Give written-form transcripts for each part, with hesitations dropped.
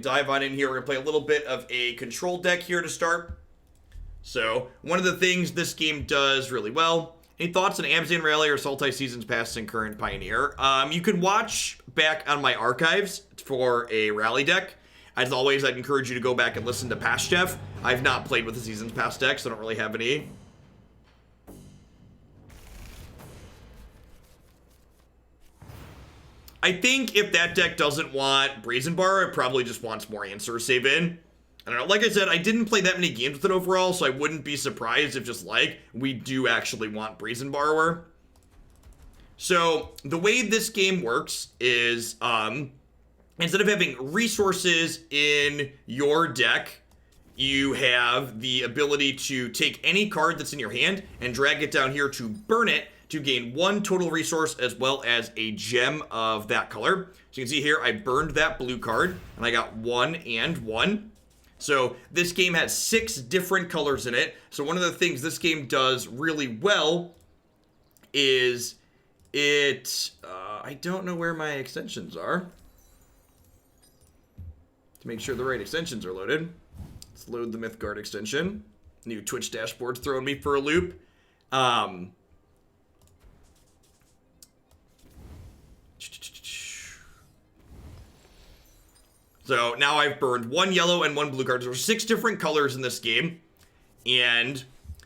dive on in here. We're going to play a little bit of a control deck here to start. So, one of the things this game does really well. Any thoughts on Amazon Rally or Sultai Seasons Past and Current Pioneer? You can watch back on my archives for a rally deck. As always, I'd encourage you to go back and listen to Past Jeff. I've not played with the Seasons Past deck, so I don't really have any. I think if that deck doesn't want Brazen Bar, it probably just wants more Answer Save In. I don't know. Like I said, I didn't play that many games with it overall, so I wouldn't be surprised if just like, we do actually want Brazen Borrower. So, the way this game works is, instead of having resources in your deck, you have the ability to take any card that's in your hand and drag it down here to burn it to gain 1 total resource as well as a gem of that color. So you can see here, I burned that blue card and I got 1 and 1. So this game has 6 different colors in it. So one of the things this game does really well is I don't know where my extensions are. To make sure the right extensions are loaded. Let's load the Mythgard extension. New Twitch dashboard's throwing me for a loop. So now I've burned 1 yellow and 1 blue card. There's 6 different colors in this game. And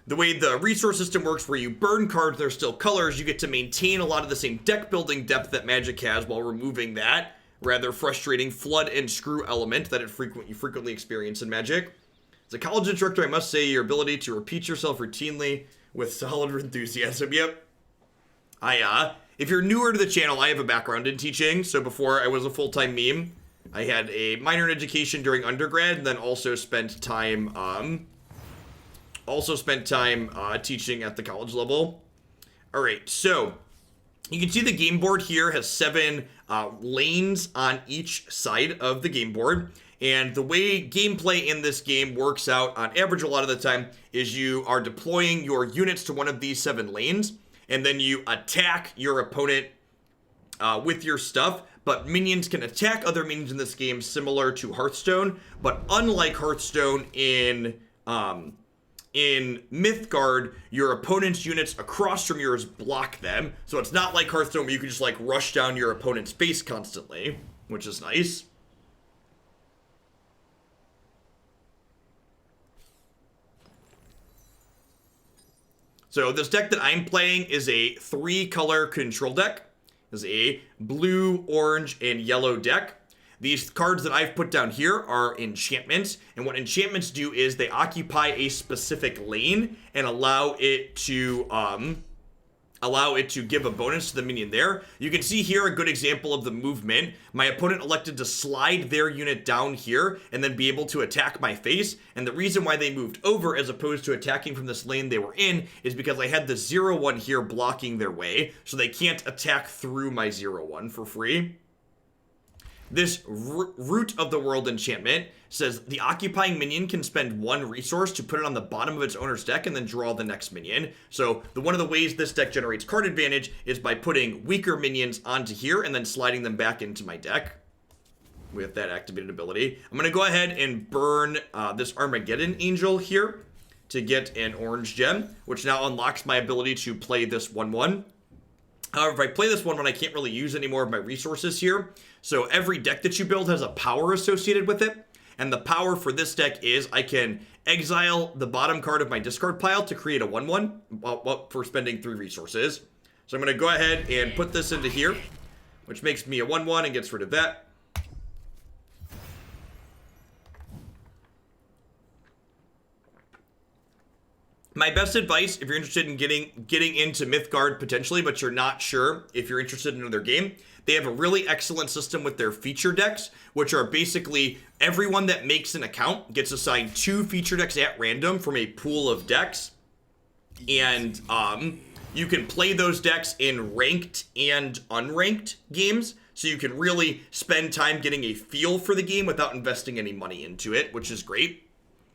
the way the resource system works, where you burn cards, there's still colors, you get to maintain a lot of the same deck building depth that Magic has while removing that rather frustrating flood and screw element that you frequently experience in Magic. As a college instructor, I must say your ability to repeat yourself routinely with solid enthusiasm. Yep. If you're newer to the channel, I have a background in teaching. So before I was a full-time meme, I had a minor in education during undergrad, and then also spent time teaching at the college level. All right, so you can see the game board here has 7 lanes on each side of the game board. And the way gameplay in this game works out on average a lot of the time is you are deploying your units to one of these 7 lanes, and then you attack your opponent with your stuff. But minions can attack other minions in this game, similar to Hearthstone. But unlike Hearthstone in Mythgard, your opponent's units across from yours block them. So it's not like Hearthstone where you can just like rush down your opponent's face constantly, which is nice. So this deck that I'm playing is a 3-color control deck. Is a blue, orange, and yellow deck. These cards that I've put down here are enchantments, and what enchantments do is they occupy a specific lane and allow it to give a bonus to the minion there. You can see here a good example of the movement. My opponent elected to slide their unit down here and then be able to attack my face. And the reason why they moved over as opposed to attacking from this lane they were in is because I had the 0/1 here blocking their way, so they can't attack through my 0/1 for free. This Root of the World enchantment says the occupying minion can spend 1 resource to put it on the bottom of its owner's deck and then draw the next minion. So one of the ways this deck generates card advantage is by putting weaker minions onto here and then sliding them back into my deck with that activated ability. I'm going to go ahead and burn this Armageddon Angel here to get an orange gem, which now unlocks my ability to play this 1/1. However, if I play this 1/1, I can't really use any more of my resources here. So every deck that you build has a power associated with it. And the power for this deck is I can exile the bottom card of my discard pile to create a 1/1 for spending 3 resources. So I'm going to go ahead and put this into here, which makes me a 1/1 and gets rid of that. My best advice, if you're interested in getting into Mythgard potentially, but you're not sure if you're interested in another game, they have a really excellent system with their feature decks, which are basically everyone that makes an account gets assigned 2 feature decks at random from a pool of decks. And you can play those decks in ranked and unranked games, so you can really spend time getting a feel for the game without investing any money into it, which is great.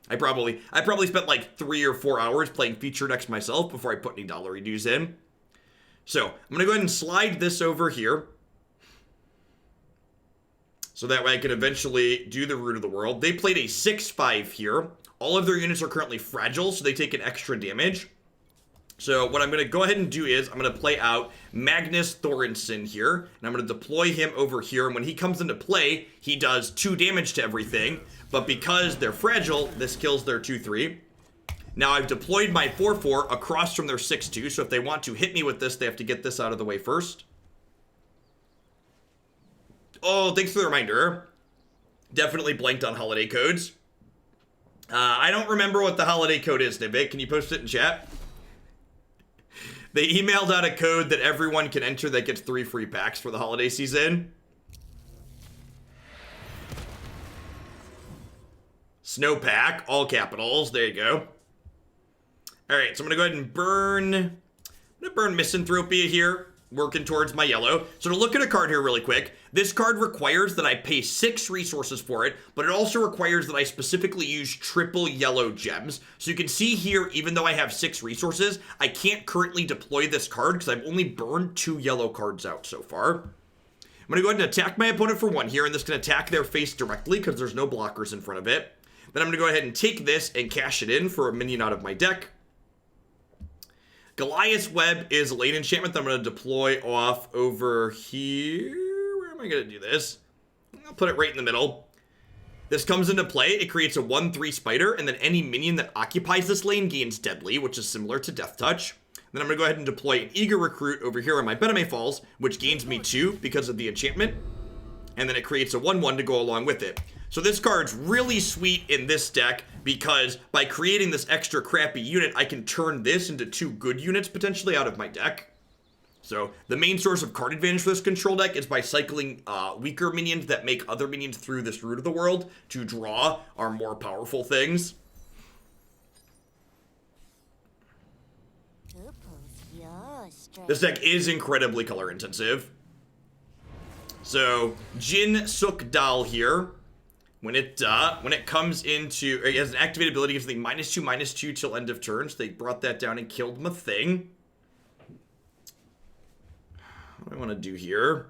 I probably spent like 3 or 4 hours playing feature decks myself before I put any dollar dues in. So I'm going to go ahead and slide this over here. So that way I can eventually do the Root of the World. They played a 6/5 here. All of their units are currently fragile, so they take an extra damage. So what I'm going to go ahead and do is I'm going to play out Magnus Thorsson here, and I'm going to deploy him over here, and when he comes into play, he does 2 damage to everything, but because they're fragile, this kills their 2/3. Now I've deployed my 4/4 across from their 6/2, so if they want to hit me with this, they have to get this out of the way first. Oh, thanks for the reminder. Definitely blanked on holiday codes. I don't remember what the holiday code is, Nivik. Can you post it in chat? They emailed out a code that everyone can enter that gets 3 free packs for the holiday season. Snowpack, all capitals. There you go. Alright, so I'm going to go ahead and burn Misanthropia here. Working towards my yellow. So to look at a card here really quick, this card requires that I pay 6 resources for it, but it also requires that I specifically use triple yellow gems. So you can see here, even though I have 6 resources, I can't currently deploy this card because I've only burned 2 yellow cards out so far. I'm going to go ahead and attack my opponent for 1 here, and this can attack their face directly because there's no blockers in front of it. Then I'm going to go ahead and take this and cash it in for a minion out of my deck. Goliath's Web is a lane enchantment that I'm going to deploy off over here. Where am I going to do this? I'll put it right in the middle. This comes into play. It creates a 1/3 spider, and then any minion that occupies this lane gains deadly, which is similar to Death Touch. Then I'm going to go ahead and deploy an eager recruit over here on my beimeni falls, which gains me 2 because of the enchantment. And then it creates a 1/1 to go along with it. So this card's really sweet in this deck because by creating this extra crappy unit, I can turn this into 2 good units potentially out of my deck. So the main source of card advantage for this control deck is by cycling weaker minions that make other minions through this Root of the World to draw our more powerful things. This deck is incredibly color intensive. So Jin Suk Dal here. When it comes into, it has an activated ability, gives the -2/-2 till end of turn. So they brought that down and killed my thing. What do I want to do here?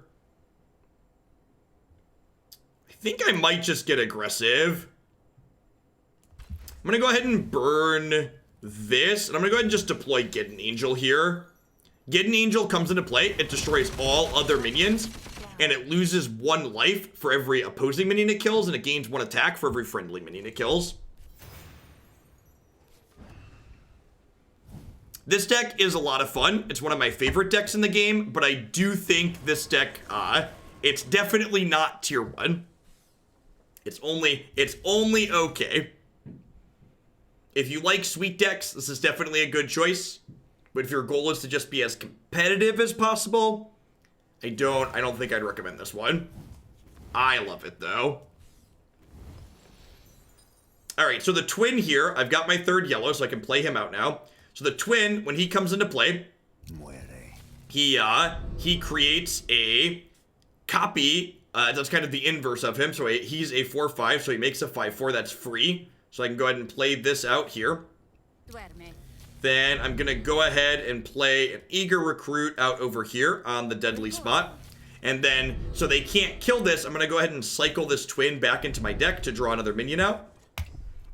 I think I might just get aggressive. I'm going to go ahead and burn this, and I'm going to go ahead and just deploy Get an Angel here. Get an Angel comes into play. It destroys all other minions. And it loses 1 life for every opposing minion it kills, and it gains 1 attack for every friendly minion it kills. This deck is a lot of fun. It's one of my favorite decks in the game, but I do think this deck, it's definitely not tier 1. It's only okay. If you like sweet decks, this is definitely a good choice. But if your goal is to just be as competitive as possible, I don't think I'd recommend this one. I love it, though. Alright, so the twin here, I've got my 3rd yellow, so I can play him out now. So the twin, when he comes into play, he creates a copy, that's kind of the inverse of him, so he's a 4/5, so he makes a 5/4, that's free. So I can go ahead and play this out here. Then I'm going to go ahead and play an eager recruit out over here on the deadly spot. And then, so they can't kill this, I'm going to go ahead and cycle this twin back into my deck to draw another minion out.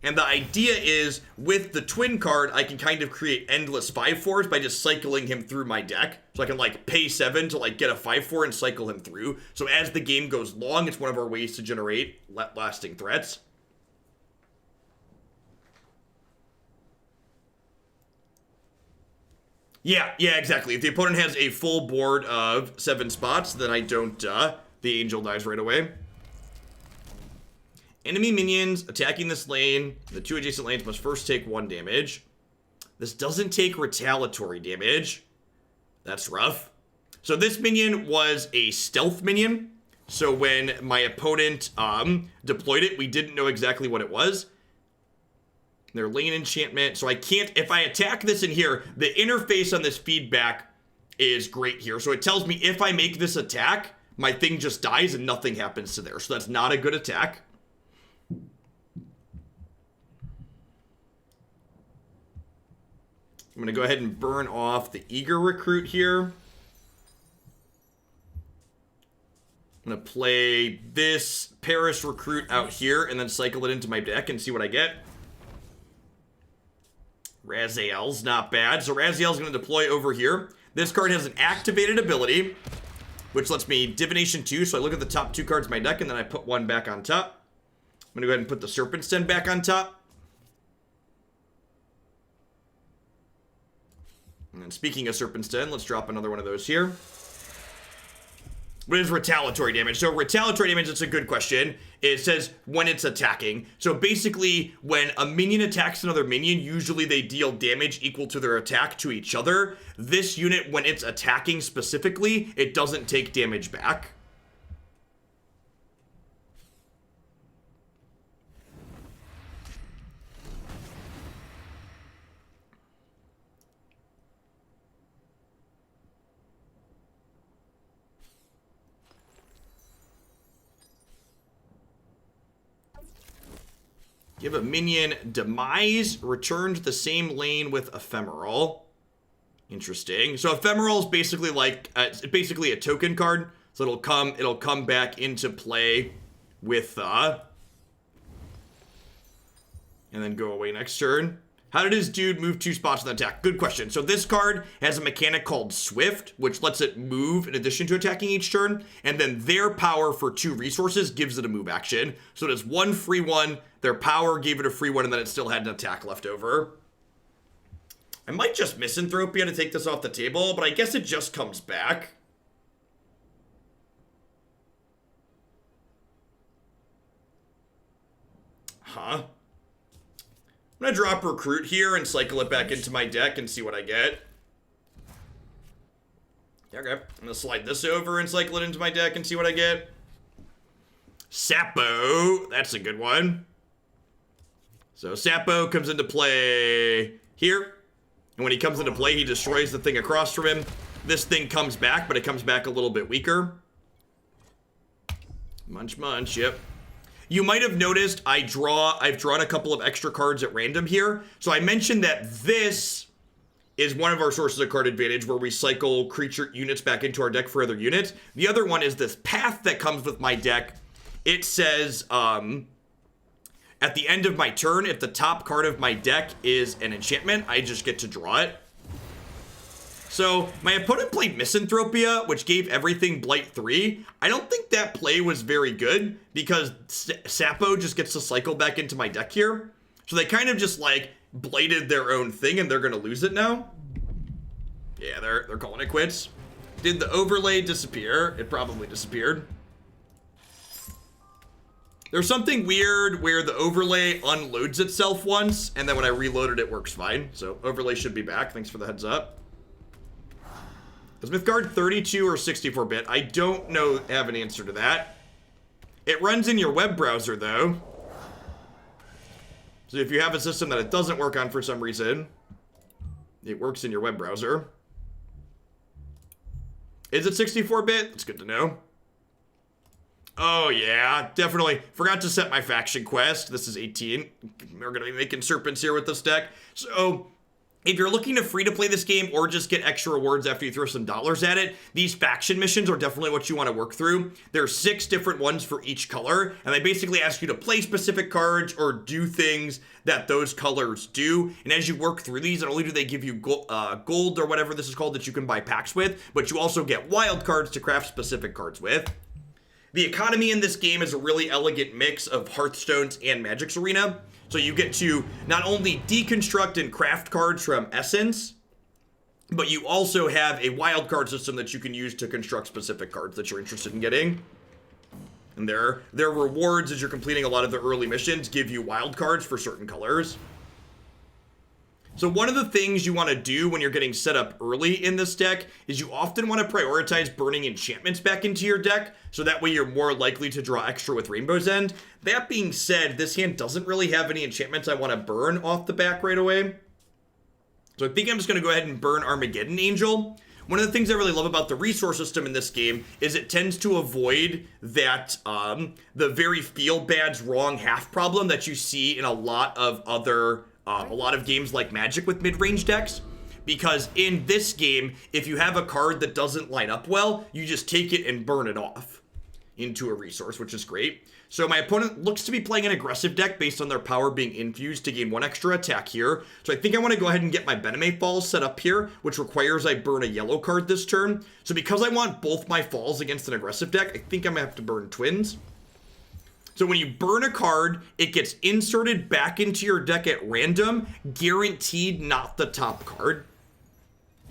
And the idea is, with the twin card, I can kind of create endless 5/4s by just cycling him through my deck. So I can, like, pay 7 to, like, get a 5/4 and cycle him through. So as the game goes long, it's one of our ways to generate lasting threats. Yeah, exactly. If the opponent has a full board of 7 spots, then I don't, the angel dies right away. Enemy minions attacking this lane. The 2 adjacent lanes must first take 1 damage. This doesn't take retaliatory damage. That's rough. So this minion was a stealth minion. So when my opponent deployed it, we didn't know exactly what it was. Their lane enchantment. So I can't, if I attack this in here, the interface on this feedback is great here. So it tells me if I make this attack, my thing just dies and nothing happens to there. So that's not a good attack. I'm going to go ahead and burn off the eager recruit here. I'm going to play this Paris Recruit out here and then cycle it into my deck and see what I get. Raziel's not bad. So Raziel's going to deploy over here. This card has an activated ability, which lets me divination 2. So I look at the top 2 cards of my deck and then I put one back on top. I'm going to go ahead and put the serpent's den back on top. And then speaking of serpent's den, let's drop another one of those here. What is retaliatory damage? So retaliatory damage, that's a good question. It says when it's attacking. So basically, when a minion attacks another minion, usually they deal damage equal to their attack to each other. This unit, when it's attacking specifically, it doesn't take damage back. Give a minion demise, return to the same lane with ephemeral. Interesting. So ephemeral is basically like it's basically a token card. So it'll come back into play with and then go away next turn. How did his dude move 2 spots in the attack? Good question. So this card has a mechanic called Swift, which lets it move in addition to attacking each turn. And then their power for 2 resources gives it a move action. So it has 1 free 1. Their power gave it a free 1, and then it still had an attack left over. I might just misanthropia to take this off the table, but I guess it just comes back. Huh? I'm going to drop Recruit here and cycle it back into my deck and see what I get. Okay, I'm going to slide this over and cycle it into my deck and see what I get. Sapo, that's a good one. So Sapo comes into play here. And when he comes into play, he destroys the thing across from him. This thing comes back, but it comes back a little bit weaker. Munch, munch, yep. You might have noticed I've drawn a couple of extra cards at random here. So I mentioned that this is one of our sources of card advantage where we cycle creature units back into our deck for other units. The other one is this path that comes with my deck. It says, at the end of my turn, if the top card of my deck is an enchantment, I just get to draw it. So my opponent played Misanthropia, which gave everything Blight 3. I don't think that play was very good because Sapo just gets to cycle back into my deck here. So they kind of just like blighted their own thing and they're going to lose it now. Yeah, they're calling it quits. Did the overlay disappear? It probably disappeared. There's something weird where the overlay unloads itself once and then when I reload it, it works fine. So overlay should be back. Thanks for the heads up. Is Mythgard 32 or 64-bit? I don't know, have an answer to that. It runs in your web browser, though. So if you have a system that it doesn't work on for some reason, it works in your web browser. Is it 64-bit? That's good to know. Oh, yeah, definitely. Forgot to set my faction quest. This is 18. We're going to be making serpents here with this deck. So if you're looking to free to play this game or just get extra rewards after you throw some dollars at it, these faction missions are definitely what you want to work through. There are 6 different ones for each color, and they basically ask you to play specific cards or do things that those colors do. And as you work through these, not only do they give you gold or whatever this is called that you can buy packs with, but you also get wild cards to craft specific cards with. The economy in this game is a really elegant mix of Hearthstone's and Magic's Arena. So you get to not only deconstruct and craft cards from Essence, but you also have a wild card system that you can use to construct specific cards that you're interested in getting. And their rewards as you're completing a lot of the early missions give you wild cards for certain colors. So one of the things you want to do when you're getting set up early in this deck is you often want to prioritize burning enchantments back into your deck, so that way you're more likely to draw extra with Rainbow's End. That being said, this hand doesn't really have any enchantments I want to burn off the back right away. So I think I'm just going to go ahead and burn Armageddon Angel. One of the things I really love about the resource system in this game is it tends to avoid that the very feel bad's wrong half problem that you see in a lot of other games like Magic with mid-range decks, because in this game, if you have a card that doesn't line up well, you just take it and burn it off. into a resource, which is great. So my opponent looks to be playing an aggressive deck based on their power being infused to gain 1 extra attack here. So I think I want to go ahead and get my beimeni falls set up here, which requires I burn a yellow card this turn. So because I want both my falls against an aggressive deck, I think I'm going to have to burn twins. So when you burn a card, it gets inserted back into your deck at random, guaranteed not the top card.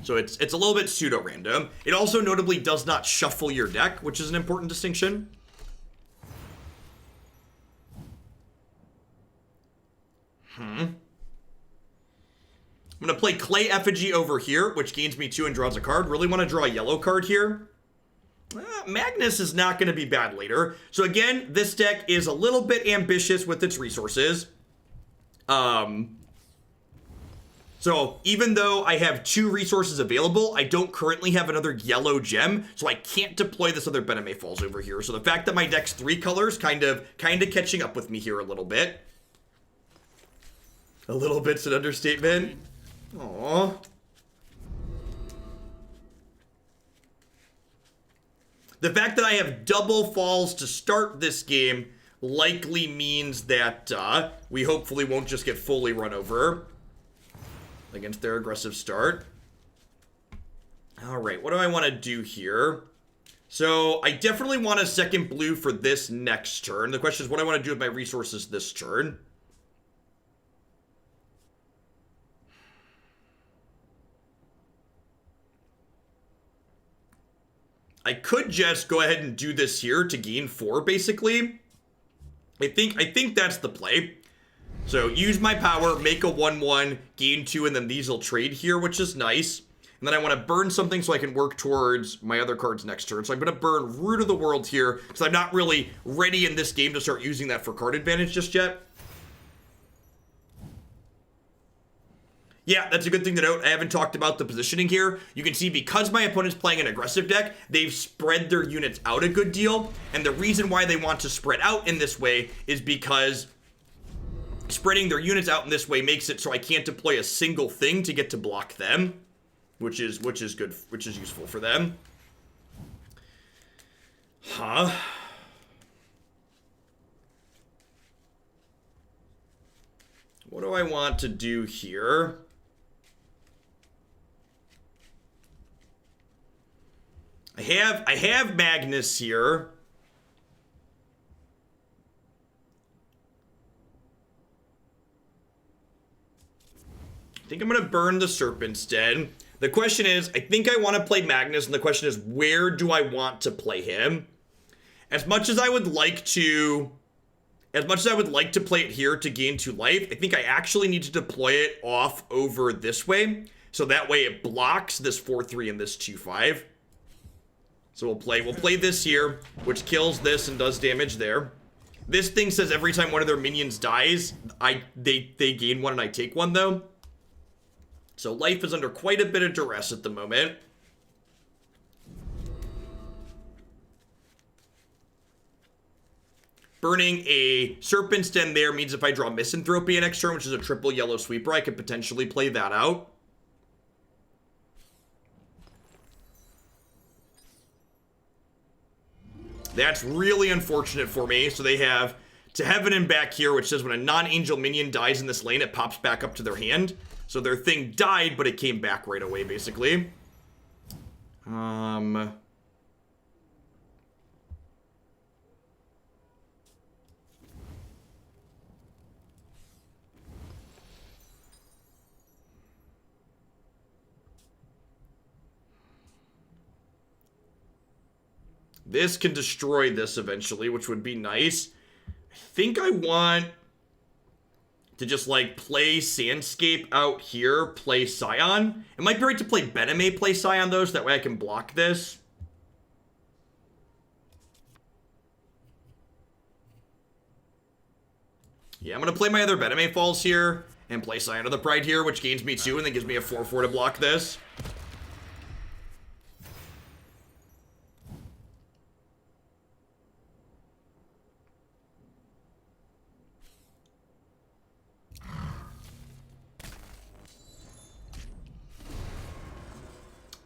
So it's a little bit pseudo-random. It also notably does not shuffle your deck, which is an important distinction. I'm going to play Clay Effigy over here, which gains me 2 and draws a card. Really want to draw a yellow card here. Magnus is not going to be bad later. So again, this deck is a little bit ambitious with its resources. So even though I have 2 resources available, I don't currently have another yellow gem, so I can't deploy this other beimeni falls over here. So the fact that my deck's 3 colors kind of catching up with me here a little bit. A little bit's an understatement. Aww. The fact that I have double falls to start this game likely means that we hopefully won't just get fully run over against their aggressive start. All right, what do I want to do here? So I definitely want a second blue for this next turn. The question is what I want to do with my resources this turn. I could just go ahead and do this here to gain 4, basically. I think that's the play. So use my power, make a 1/1, gain 2, and then these will trade here, which is nice. And then I want to burn something so I can work towards my other cards next turn. So I'm going to burn Root of the World here, because I'm not really ready in this game to start using that for card advantage just yet. Yeah, that's a good thing to note. I haven't talked about the positioning here. You can see because my opponent's playing an aggressive deck, they've spread their units out a good deal. And the reason why they want to spread out in this way is because spreading their units out in this way makes it so I can't deploy a single thing to get to block them, which is good, which is useful for them. Huh? What do I want to do here? I have Magnus here. I think I'm going to burn the serpent instead. The question is, I think I want to play Magnus, and the question is, where do I want to play him? As much as I would like to play it here to gain 2 life, I think I actually need to deploy it off over this way. So that way it blocks this 4/3 and this 2/5. So we'll play this here, which kills this and does damage there. This thing says every time one of their minions dies, they gain 1 and I take 1 though. So life is under quite a bit of duress at the moment. Burning a serpent stem there means if I draw misanthropia next turn, which is a triple yellow sweeper, I could potentially play that out. That's really unfortunate for me. So they have To Heaven and back here, which says when a non-angel minion dies in this lane, it pops back up to their hand. So their thing died, but it came back right away, basically. This can destroy this eventually, which would be nice. I think I want to just, like, play Sandscape out here, play Scion. It might be right to play beimeni, play Scion, though, so that way I can block this. Yeah, I'm going to play my other beimeni falls here and play Scion of the Pride here, which gains me 2 and then gives me a 4/4 to block this.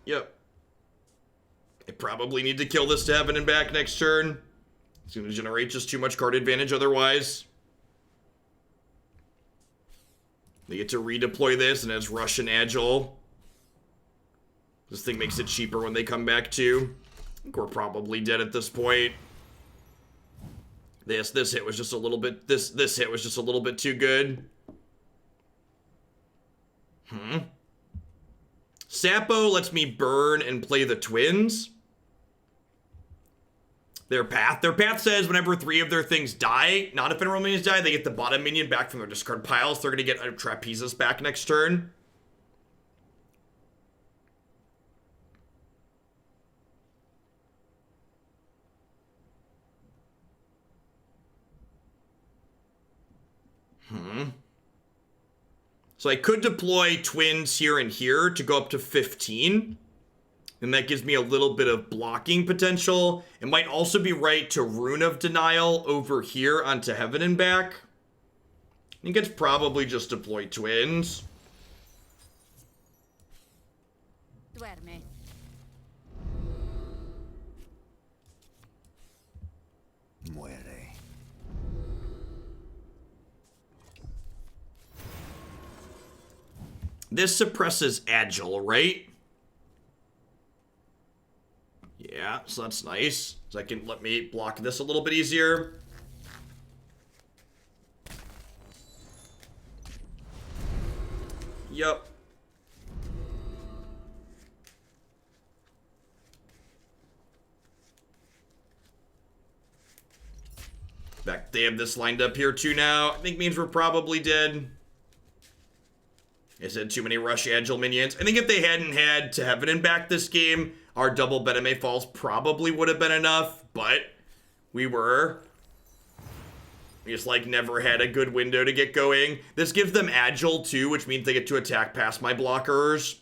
Yep. I probably need to kill this to Heaven and back next turn. It's going to generate just too much card advantage otherwise. They get to redeploy this, and it's Russian Agile. This thing makes it cheaper when they come back too. I think we're probably dead at this point. This hit was just a little bit. This hit was just a little bit too good. Sapo lets me burn and play the twins. Their path says whenever 3 of their things die, not if mineral minions die, they get the bottom minion back from their discard piles. So they're gonna get a trapezes back next turn. So I could deploy twins here and here to go up to 15. And that gives me a little bit of blocking potential. It might also be right to Rune of Denial over here onto Heaven and back. I think it's probably just deploy twins. Duerme. Muere. This suppresses Agile, right? Yeah, so that's nice. So that can let me block this a little bit easier. Yup. Back, they have this lined up here too now. I think means we're probably dead. I said too many Rush Agile minions. I think if they hadn't had to Heaven and back this game, our double Beimeni falls probably would have been enough, but we just like never had a good window to get going. This gives them Agile too, which means they get to attack past my blockers.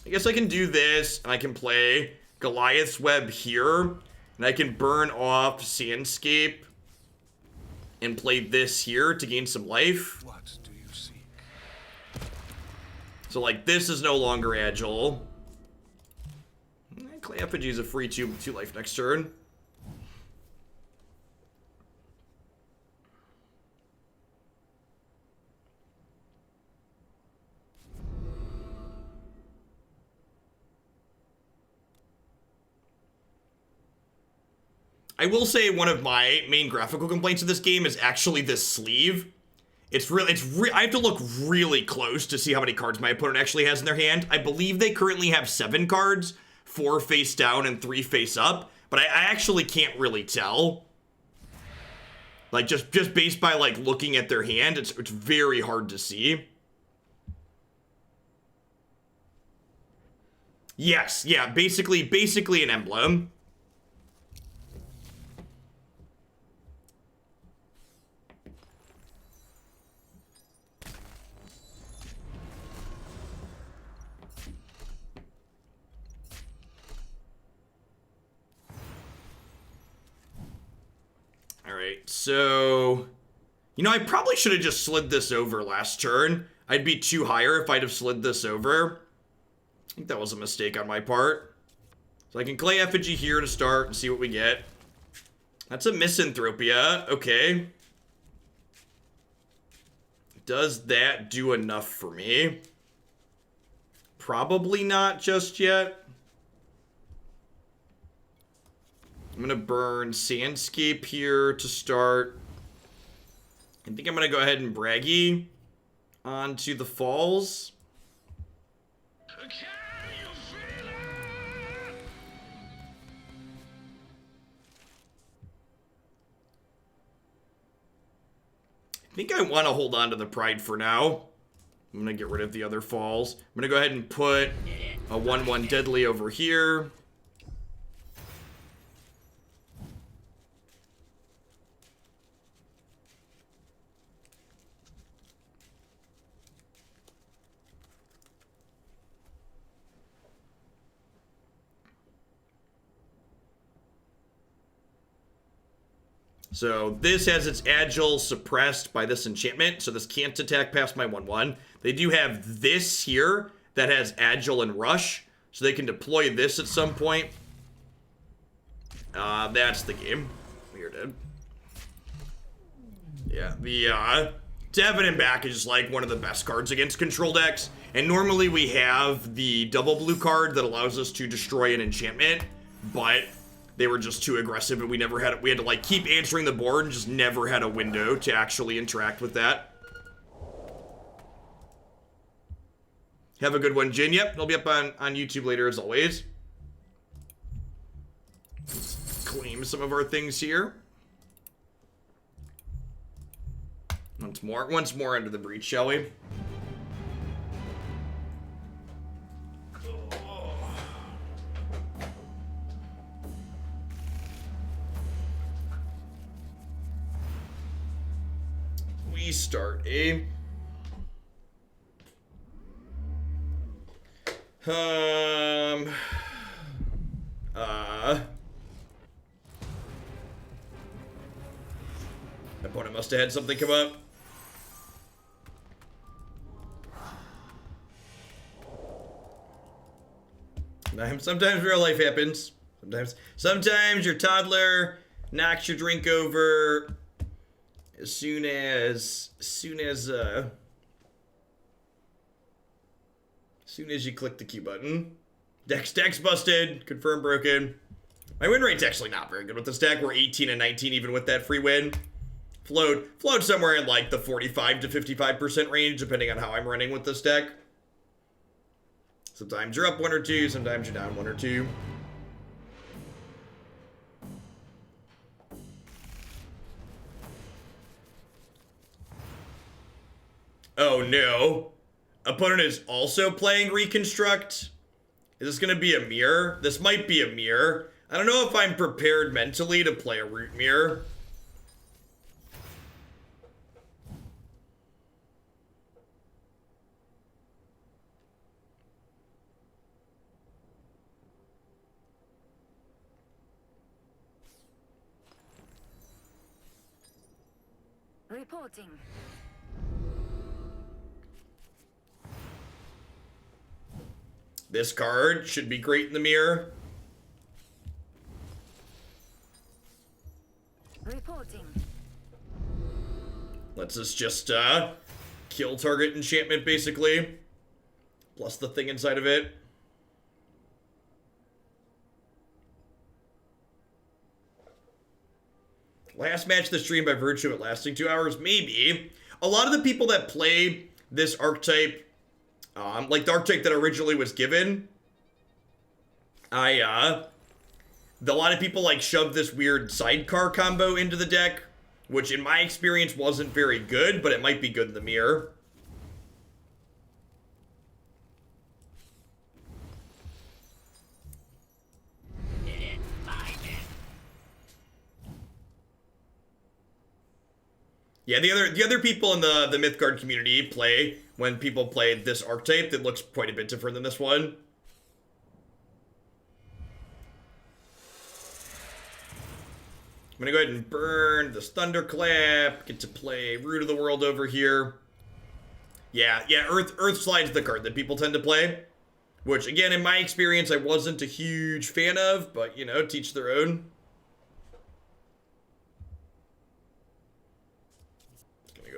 I guess I can do this, and I can play Goliath's Web here, and I can burn off Sandscape and play this here to gain some life. What do you seek? So, like, this is no longer Agile. Clay Effigy is a free 2 life next turn. I will say one of my main graphical complaints of this game is actually this sleeve. I have to look really close to see how many cards my opponent actually has in their hand. I believe they currently have 7 cards, 4 face down and 3 face up, but I actually can't really tell. Like, just based by, like, looking at their hand, it's very hard to see. Yes, yeah, basically an emblem. Alright, so... You know, I probably should have just slid this over last turn. I'd be too higher if I'd have slid this over. I think that was a mistake on my part. So I can Clay Effigy here to start and see what we get. That's a misanthropia. Okay. Does that do enough for me? Probably not just yet. I'm going to burn Sandscape here to start. I think I'm going to go ahead and bragi onto the falls. Can you feel it? I think I want to hold on to the pride for now. I'm going to get rid of the other falls. I'm going to go ahead and put a 1/1 deadly over here. So this has its Agile suppressed by this enchantment, so this can't attack past my 1/1. They do have this here that has agile and rush, so they can deploy this at some point. That's the game. We're dead. Yeah, the Devin and back is like one of the best cards against control decks. And normally we have the double blue card that allows us to destroy an enchantment, but they were just too aggressive and we had to like keep answering the board and just never had a window to actually interact with that. Have a good one, Jin. Yep, it'll be up on YouTube later as always. Claim some of our things here. Once more under the breach, shall we? We start a opponent must have had something come up. Sometimes real life happens. Sometimes your toddler knocks your drink over as soon as you click the Q button. Deck's busted. Confirm broken. My win rate's actually not very good with this deck. We're 18 and 19 even with that free win. Flowed somewhere in like the 45 to 55% range depending on how I'm running with this deck. Sometimes you're up 1 or 2, sometimes you're down 1 or 2. Oh no. Opponent is also playing Reconstruct. Is this going to be a mirror? This might be a mirror. I don't know if I'm prepared mentally to play a root mirror. Reporting. This card should be great in the mirror. Reporting. Lets us just kill target enchantment basically. Plus the thing inside of it. Last match the stream by virtue of it lasting 2 hours? Maybe. A lot of the people that play this archetype, like the archetype that originally was given, a lot of people like shoved this weird sidecar combo into the deck, which in my experience wasn't very good, but it might be good in the mirror. Yeah, the other people in the Mythgard community play, when people play this archetype that looks quite a bit different than this one. I'm gonna go ahead and burn this thunderclap, get to play Root of the World over here. Yeah, Earth Slide's the card that people tend to play, which again, in my experience, I wasn't a huge fan of, but you know, teach their own.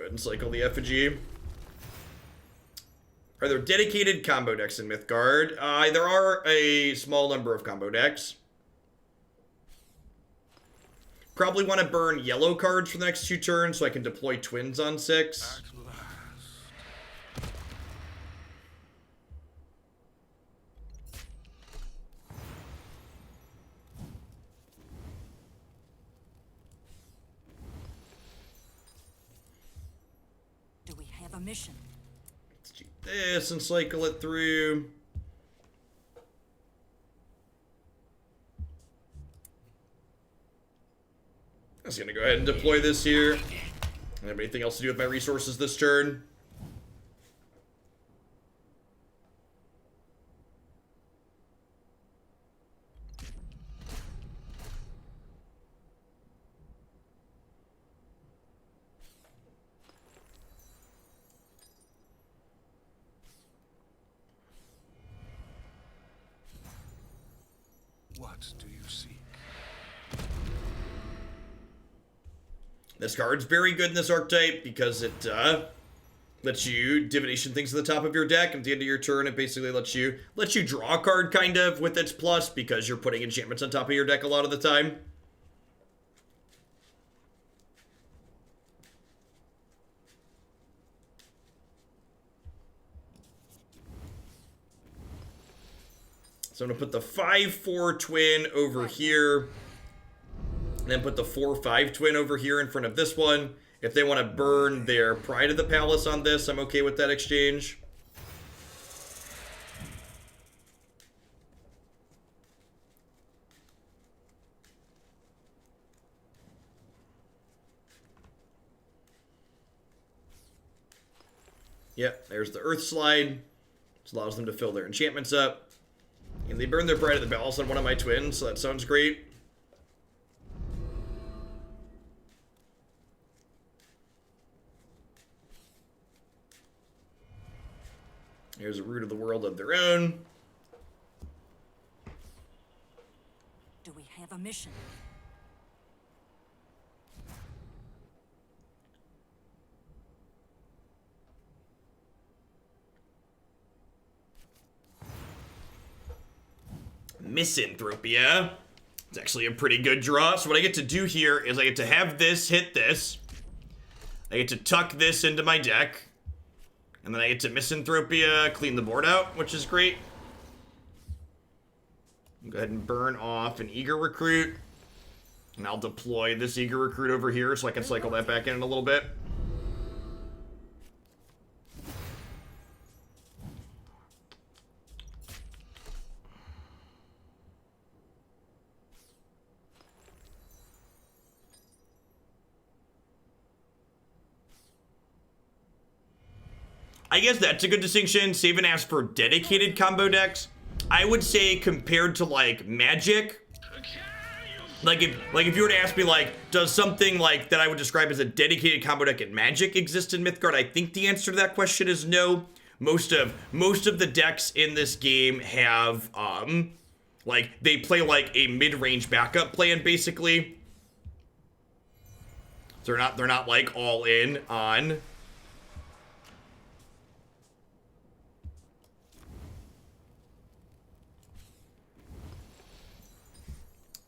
And cycle the effigy. Are there dedicated combo decks in Mythgard? There are a small number of combo decks. Probably want to burn yellow cards for the next 2 turns so I can deploy twins on 6. Mission. Let's do this and cycle it through. I'm just gonna go ahead and deploy this here. I don't have anything else to do with my resources this turn. What do you seek? This card's very good in this archetype because it lets you divination things at the top of your deck. At the end of your turn, it basically lets you draw a card kind of with its plus because you're putting enchantments on top of your deck a lot of the time. So I'm going to put the 5/4 twin over here. And then put the 4/5 twin over here in front of this one. If they want to burn their Pride of the Palace on this, I'm okay with that exchange. Yep, there's the Earth Slide. This allows them to fill their enchantments up. And they burn their Pride of the Palace on one of my twins, so that sounds great. Here's a root of the world of their own. Do we have a mission? Misanthropia. It's actually a pretty good draw. So what I get to do here is I get to have this hit this. I get to tuck this into my deck. And then I get to Misanthropia, clean the board out, which is great. Go ahead and burn off an Eager Recruit. And I'll deploy this Eager Recruit over here so I can cycle that back in a little bit. I guess that's a good distinction. Saban asked for dedicated combo decks. I would say compared to like Magic, like if you were to ask me like, does something like that I would describe as a dedicated combo deck in Magic exist in Mythgard? I think the answer to that question is no. Most of the decks in this game have like they play like a mid-range backup plan basically. So they're not like all in on.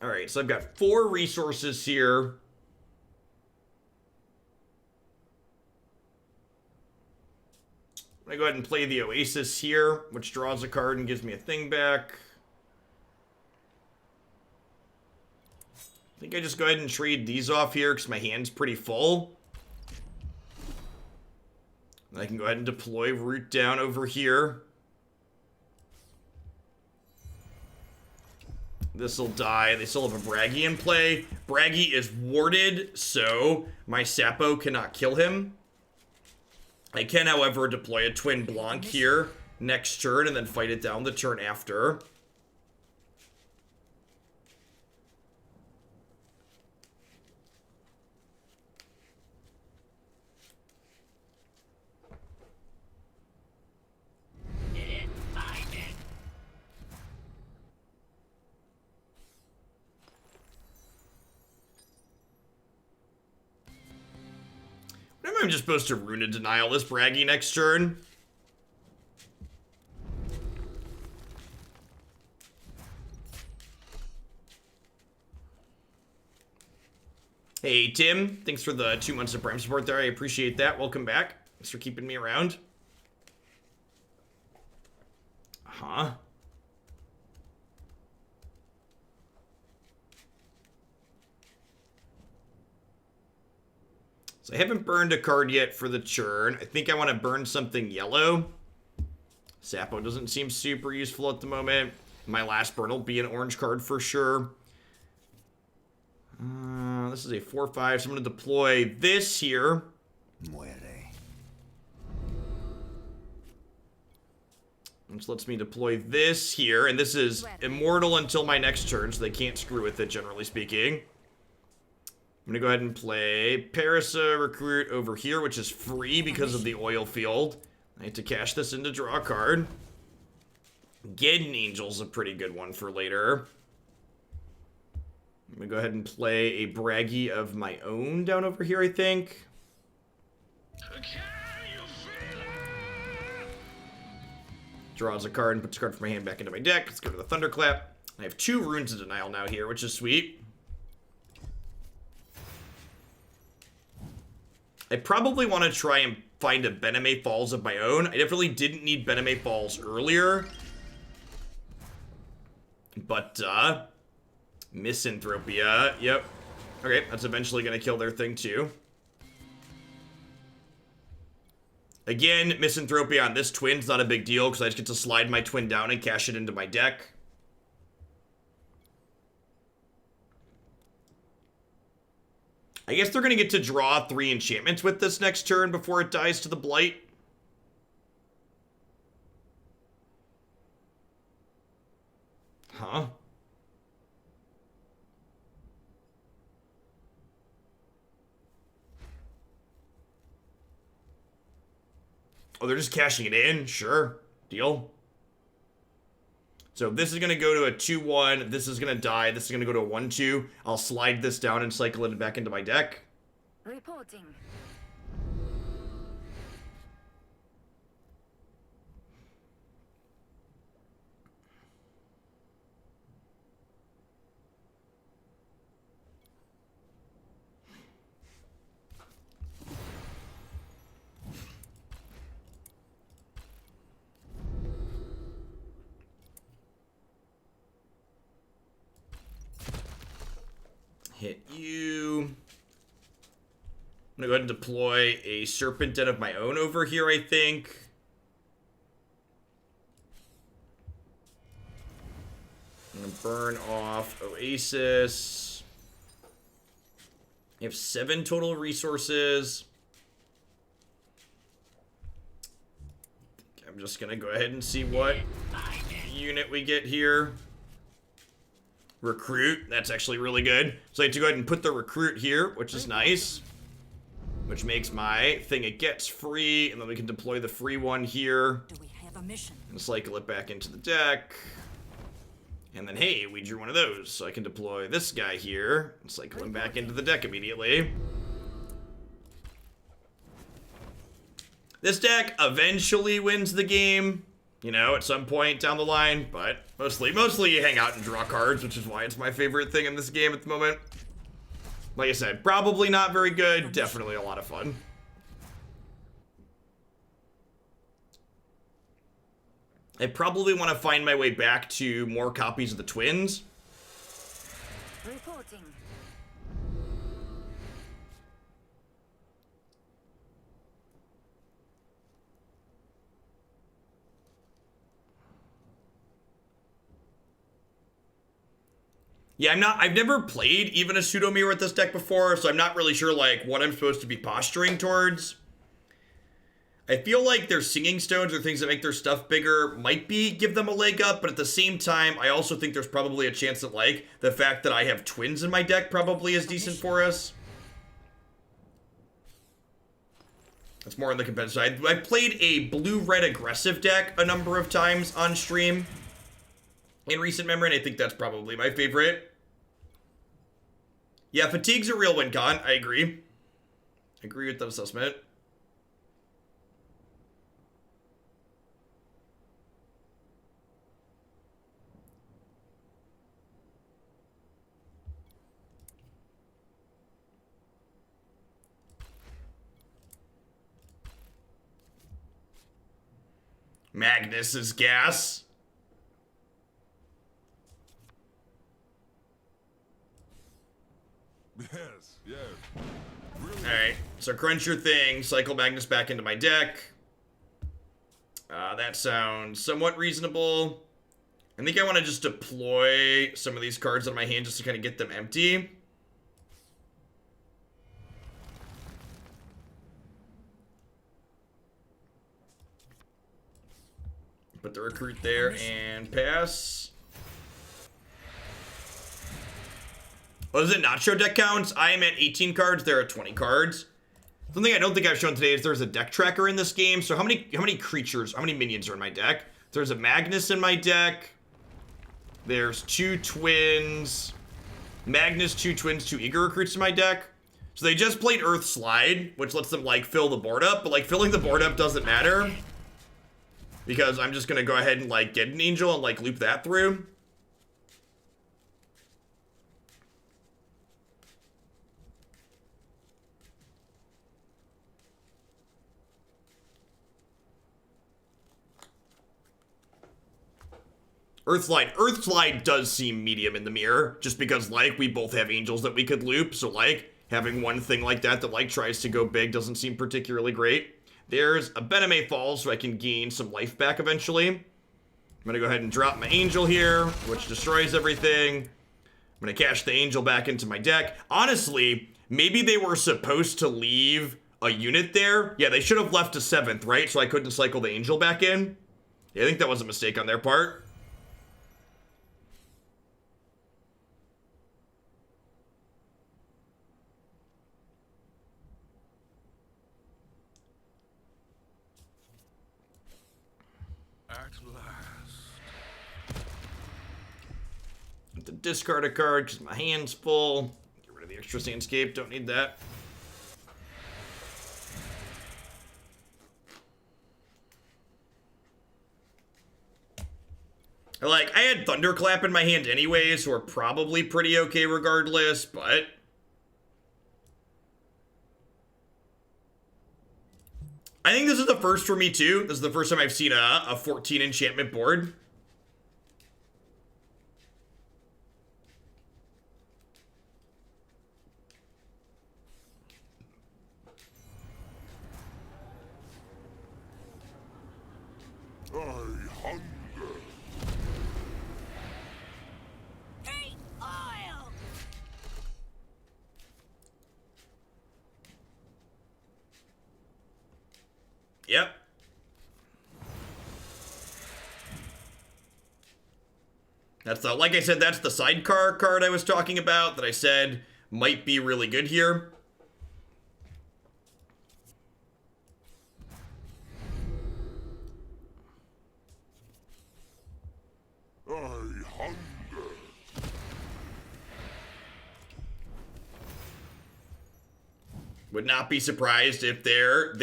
All right, so I've got 4 resources here. I'm gonna go ahead and play the Oasis here, which draws a card and gives me a thing back. I think I just go ahead and trade these off here because my hand's pretty full. And I can go ahead and deploy Root down over here. This'll die. They still have a Bragi in play. Bragi is warded, so my Sapo cannot kill him. I can, however, deploy a twin Blanque here next turn and then fight it down the turn after. Maybe I'm just supposed to Rune Denial this Bragi next turn. Hey, Tim. Thanks for the 2 months of Prime support there. I appreciate that. Welcome back. Thanks for keeping me around. Huh? So I haven't burned a card yet for the turn. I think I want to burn something yellow. Sapo doesn't seem super useful at the moment. My last burn will be an orange card for sure. This is a 4/5, so I'm going to deploy this here. Muere. Which lets me deploy this here. And this is immortal until my next turn, so they can't screw with it, generally speaking. I'm going to go ahead and play Parasa Recruit over here, which is free because of the oil field. I need to cash this in to draw a card. Guardian Angel's a pretty good one for later. I'm gonna go ahead and play a bragi of my own down over here, I think. Can you feel it? Draws a card and puts a card from my hand back into my deck. Let's go to the thunderclap. I have 2 runes of denial now here, which is sweet. I probably want to try and find a Beimeni Falls of my own. I definitely didn't need Beimeni Falls earlier. But, misanthropia. Yep. Okay, that's eventually going to kill their thing, too. Again, misanthropia on this twin's not a big deal, because I just get to slide my twin down and cash it into my deck. I guess they're going to get to draw 3 enchantments with this next turn before it dies to the blight. Huh? Oh, they're just cashing it in? Sure. Deal. So this is going to go to a 2-1. This is going to die. This is going to go to a 1-2. I'll slide this down and cycle it back into my deck. Reporting. Hit you. I'm gonna go ahead and deploy a serpent den of my own over here, I think. I'm gonna burn off oasis. I have 7 total resources. I'm just gonna go ahead and see what unit we get here. Recruit, that's actually really good. So I have to go ahead and put the recruit here, which is nice. Which makes my thing it gets free, and then we can deploy the free one here. Do we have a mission? And cycle it back into the deck. And then, hey, we drew one of those. So I can deploy this guy here, and cycle him back into the deck immediately. This deck eventually wins the game. You know, at some point down the line, but mostly you hang out and draw cards, which is why it's my favorite thing in this game at the moment. Like I said, probably not very good, definitely a lot of fun. I probably want to find my way back to more copies of the twins. Reporting. Yeah, I've never played even a pseudo mirror with this deck before, so I'm not really sure, like, what I'm supposed to be posturing towards. I feel like their singing stones or things that make their stuff bigger might give them a leg up, but at the same time, I also think there's probably a chance that, like, the fact that I have twins in my deck probably is decent for us. That's more on the competitive side. I've played a blue-red aggressive deck a number of times on stream in recent memory, and I think that's probably my favorite. Yeah, fatigue's a real win con. I agree. I agree with that assessment. Magnus is gas. Yes, yeah. Alright, so crunch your thing, cycle Magnus back into my deck. That sounds somewhat reasonable. I think I want to just deploy some of these cards on my hand just to kind of get them empty. Put the recruit there and pass. Oh, is it not show deck counts? I am at 18 cards. There are 20 cards. Something I don't think I've shown today is there's a deck tracker in this game. So how many creatures, how many minions are in my deck? There's a Magnus in my deck. There's 2 twins. Magnus, 2 twins, 2 eager recruits in my deck. So they just played Earth Slide, which lets them, like, fill the board up. But, like, filling the board up doesn't matter. Because I'm just going to go ahead and, like, get an angel and, like, loop that through. Earth Slide does seem medium in the mirror, just because, like, we both have angels that we could loop, so, like, having one thing like that that, like, tries to go big doesn't seem particularly great. There's a Beimeni Falls, so I can gain some life back eventually. I'm gonna go ahead and drop my angel here, which destroys everything. I'm gonna cash the angel back into my deck. Honestly, maybe they were supposed to leave a unit there. Yeah, they should have left a 7th, right? So I couldn't cycle the angel back in. Yeah, I think that was a mistake on their part. At last. To discard a card because my hand's full. Get rid of the extra sandscape. Don't need that. I had thunderclap in my hand anyway, so we're probably pretty okay regardless, but I think this is the first for me too. This is the first time I've seen a 14 enchantment board. I hunger. Hey, oil! Yep. That's the, like I said, that's the sidecar card I was talking about that I said might be really good here. I hunger. Would not be surprised if their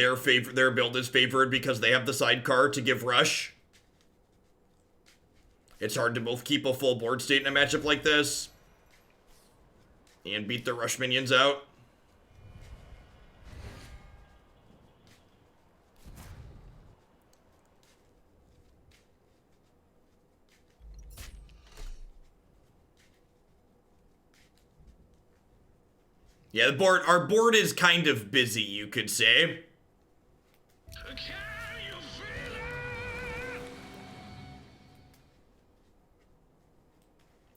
build is favored because they have the sidecar to give rush. It's hard to both keep a full board state in a matchup like this and beat the rush minions out. Yeah, our board is kind of busy, you could say. Can you feel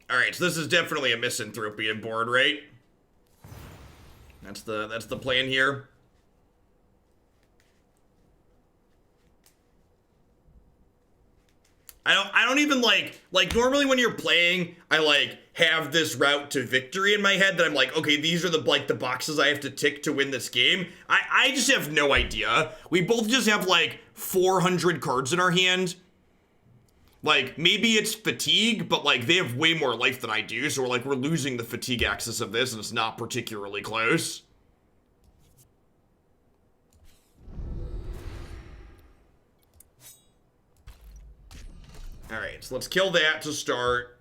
it? Alright, so this is definitely a misanthropia board, right? That's the plan here. I don't even like normally when you're playing, I have this route to victory in my head that I'm like, okay, these are the boxes I have to tick to win this game. I just have no idea. We both just have 400 cards in our hand. Maybe it's fatigue, but they have way more life than I do, so we're losing the fatigue axis of this and it's not particularly close. Alright, so let's kill that to start.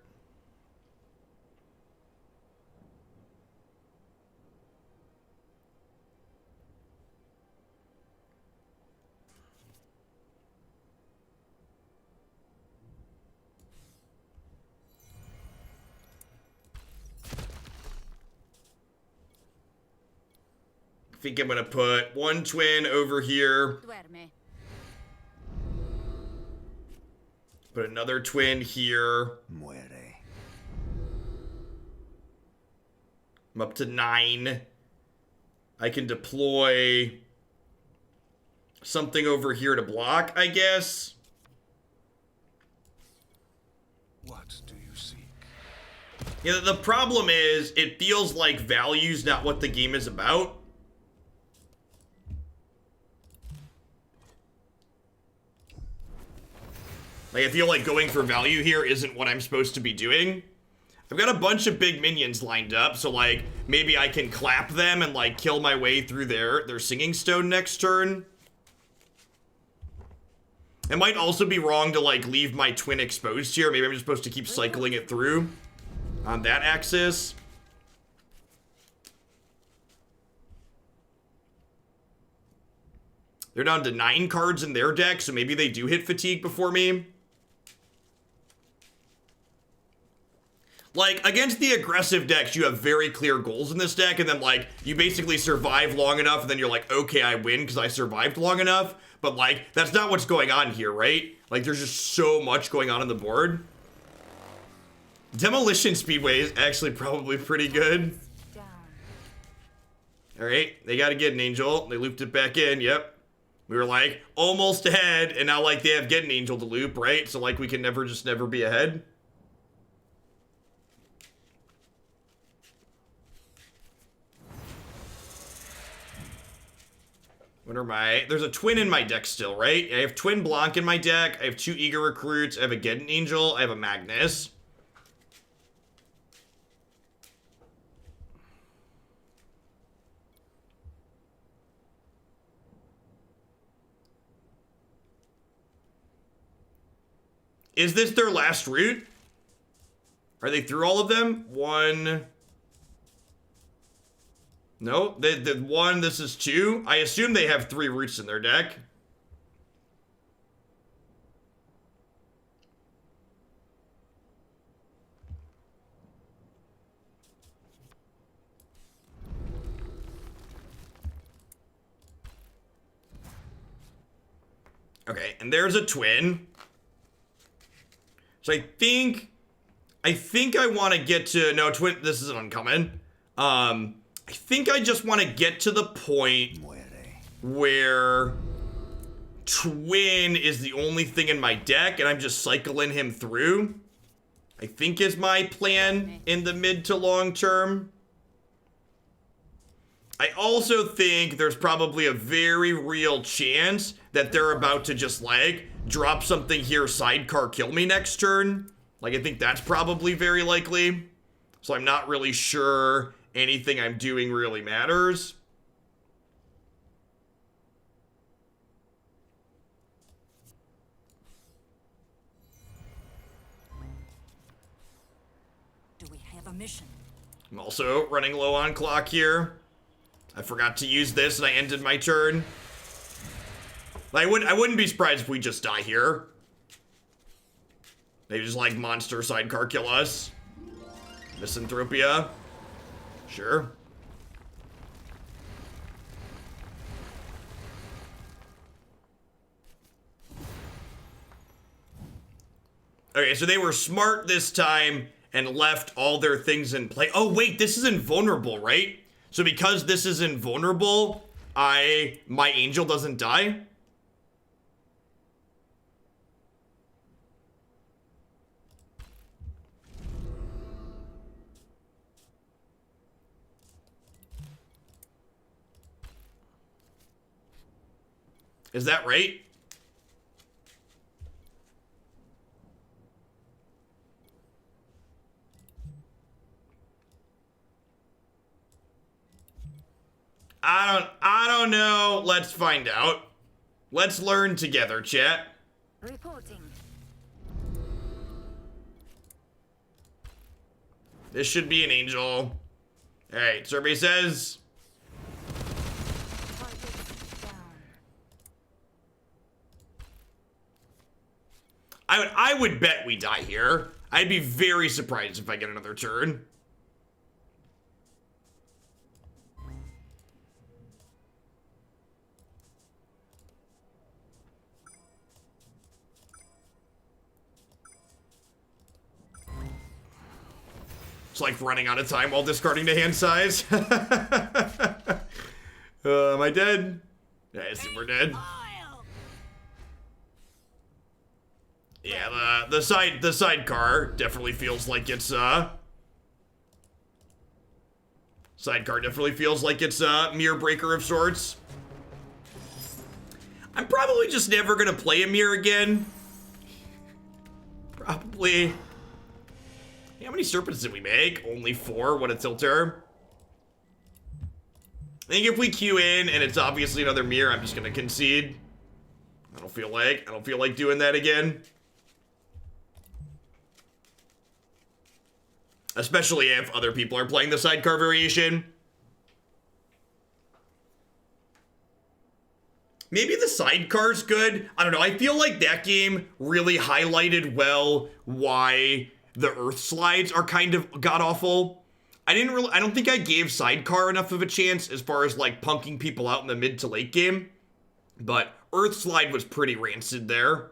I think I'm gonna put one twin over here. Duerme. Put another twin here. Muere. I'm up to 9. I can deploy something over here to block, I guess. What do you seek? Yeah, the problem is, it feels like value's not what the game is about. I feel like going for value here isn't what I'm supposed to be doing. I've got a bunch of big minions lined up, so like maybe I can clap them and like kill my way through their singing stone next turn. It might also be wrong to like leave my twin exposed here. Maybe I'm just supposed to keep cycling it through on that axis. They're down to 9 cards in their deck, so maybe they do hit fatigue before me. Like, against the aggressive decks, you have very clear goals in this deck, and then, like, you basically survive long enough, and then you're like, okay, I win because I survived long enough. But, like, that's not what's going on here, right? Like, there's just so much going on the board. Demolition Speedway is actually probably pretty good. Down. Alright, they gotta get an angel. They looped it back in, yep. We were, like, almost ahead, and now, like, they have get an angel to loop, right? So, like, we can never be ahead. What are my... There's a twin in my deck still, right? I have twin blanque in my deck. I have 2 eager recruits. I have a get an angel. I have a magnus. Is this their last route? Are they through all of them? 1... No, the 1, this is 2. I assume they have 3 roots in their deck. Okay, and there's a twin. So I think I want to get to, no, twin, this is an uncommon. I think I just want to get to the point where twin is the only thing in my deck and I'm just cycling him through. I think is my plan in the mid to long term. I also think there's probably a very real chance that they're about to just like drop something here, sidecar, kill me next turn. Like I think that's probably very likely. So I'm not really sure anything I'm doing really matters. Do we have a mission? I'm also running low on clock here. I forgot to use this and I ended my turn. I wouldn't be surprised if we just die here. They just like monster sidecar kill us. Misanthropia. Sure. Okay, so they were smart this time and left all their things in play. Oh, wait, this is invulnerable, right? So because this is invulnerable, my angel doesn't die? Is that right? I don't know. Let's find out. Let's learn together, chat. Reporting. This should be an angel. Alright, survey says... Target down. I would bet we die here. I'd be very surprised if I get another turn. It's like running out of time while discarding the hand size. Am I dead? Yeah, I assume we're dead. Yeah, the sidecar definitely feels like it's sidecar definitely feels like it's a mirror breaker of sorts. I'm probably just never gonna play a mirror again. Probably. How many serpents did we make? Only 4. What a tilter. I think if we queue in and it's obviously another mirror, I'm just gonna concede. I don't feel like doing that again. Especially if other people are playing the sidecar variation. Maybe the sidecar's good. I don't know. I feel like that game really highlighted well why the earth slides are kind of god-awful. I don't think I gave sidecar enough of a chance as far as like punking people out in the mid to late game. But earth slide was pretty rancid there.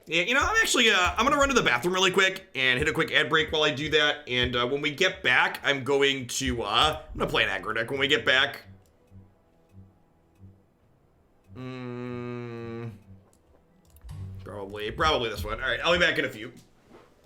Yeah, you know, I'm gonna run to the bathroom really quick and hit a quick ad break while I do that. And when we get back, I'm gonna play an aggro deck when we get back. Probably this one. All right, I'll be back in a few.